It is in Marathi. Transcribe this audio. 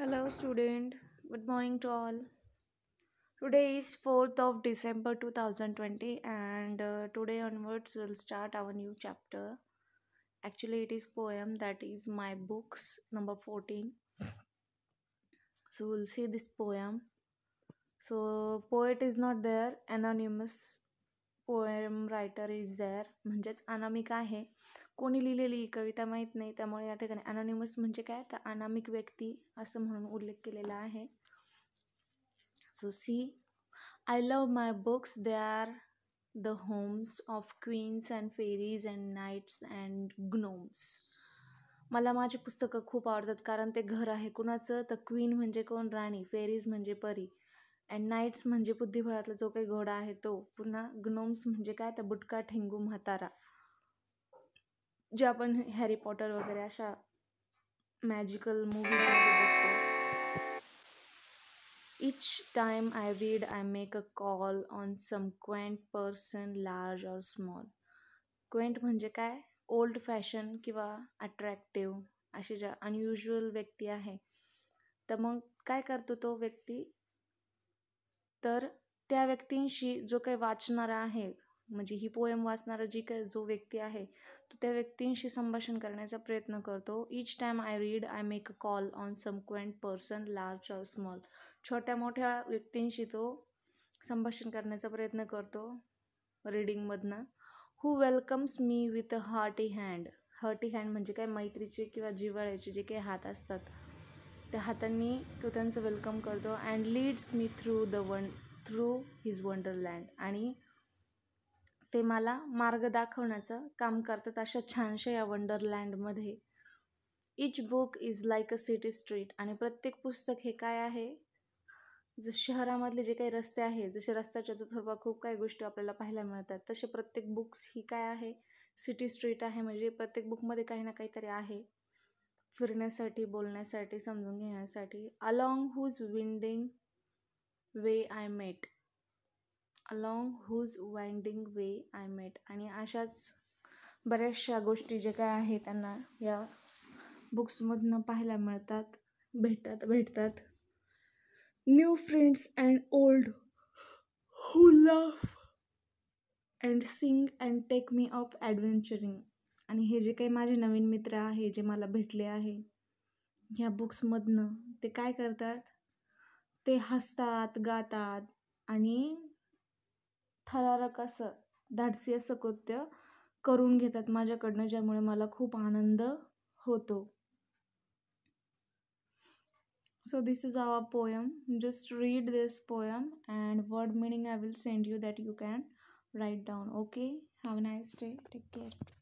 Hello, student. Good morning to all. Today is 4th of December 2020, and today onwards we'll start our new chapter. Actually, it is poem that is my books number 14. So we'll see this poem. So poet is not there, anonymous poem writer is there, म्हणजेच अनामिक आहे. कोणी लिहिलेली ही कविता माहीत नाही, त्यामुळे या ठिकाणी अनॉनिमस म्हणजे काय, तर अनामिक व्यक्ती असं म्हणून उल्लेख केलेला आहे. So see, I love my books, they are the homes of queens and fairies and knights and gnomes. मला माझी पुस्तकं खूप आवडतात कारण ते घर आहे कुणाचं, तर क्वीन म्हणजे कोण, राणी. फेरीज म्हणजे परी. अँड नाईट्स म्हणजे बुद्धिबळातला जो काही घोडा आहे तो. पुन्हा ग्नोम्स म्हणजे काय, तर बुटका ठेंगू म्हातारा, जे आपण हॅरी पॉटर वगैरे अशा मॅजिकल मूवीजमध्ये बघतो. Each time I read I make a call on some quaint person, large or small. Quaint म्हणजे काय, ओल्ड फॅशन किंवा अट्रॅक्टिव्ह अशी ज्या अनयुज्युअल व्यक्ती आहे, तर मग काय करतो तो व्यक्ती, तर त्या व्यक्तींशी जो काही वाचणारा आहे, म्हणजे ही पोएम वाचणारा जो व्यक्ती आहे, तो त्या व्यक्तींशी संभाषण करण्याचा प्रयत्न करतो. Each time I read I make a call on some quaint person, large or small. छोट्या मोठ्या व्यक्तींशी तो संभाषण करण्याचा प्रयत्न करतो रीडिंगमधनं. Who welcomes me with a hearty hand. Hearty hand म्हणजे काय, मैत्रीचे किंवा जिव्हाळ्याचे जे काही हात असतात, त्या हातांनी तो त्यांचं वेलकम करतो. And leads me through his wonderland. आणि ते मला मार्ग दाखवण्याचं काम करतात अशा छानशा या वंडरलँडमध्ये. Each book is like a city street. आणि प्रत्येक पुस्तक हे काय आहे, जसे शहरामधले जे काही रस्ते आहे, जसे रस्त्याच्या दुतर्फा खूप काही गोष्टी आपल्याला पाहायला मिळतात, तसे प्रत्येक बुक्स ही काय आहे, सिटी स्ट्रीट आहे. म्हणजे प्रत्येक बुकमध्ये काही ना काहीतरी आहे, फिरण्यासाठी, बोलण्यासाठी, समजून घेण्यासाठी. Along whose winding way I met. Along whose winding way I met. आणि अशाच बऱ्याचशा गोष्टी जे काय आहे त्यांना या बुक्समधनं पाहायला मिळतात, भेटतात. New friends and old who love and sing and take me off adventuring. आणि हे जे काही माझे नवीन मित्र आहे, जे मला भेटले आहे ह्या बुक्समधनं, ते काय करतात, ते हसतात, गातात आणि थरारक असं धाडसी असं कृत्य करून घेतात माझ्याकडनं, ज्यामुळे मला खूप आनंद होतो. So this is our poem. Just read this poem and word meaning I will send you, that you can write down. Okay, have a nice day, take care.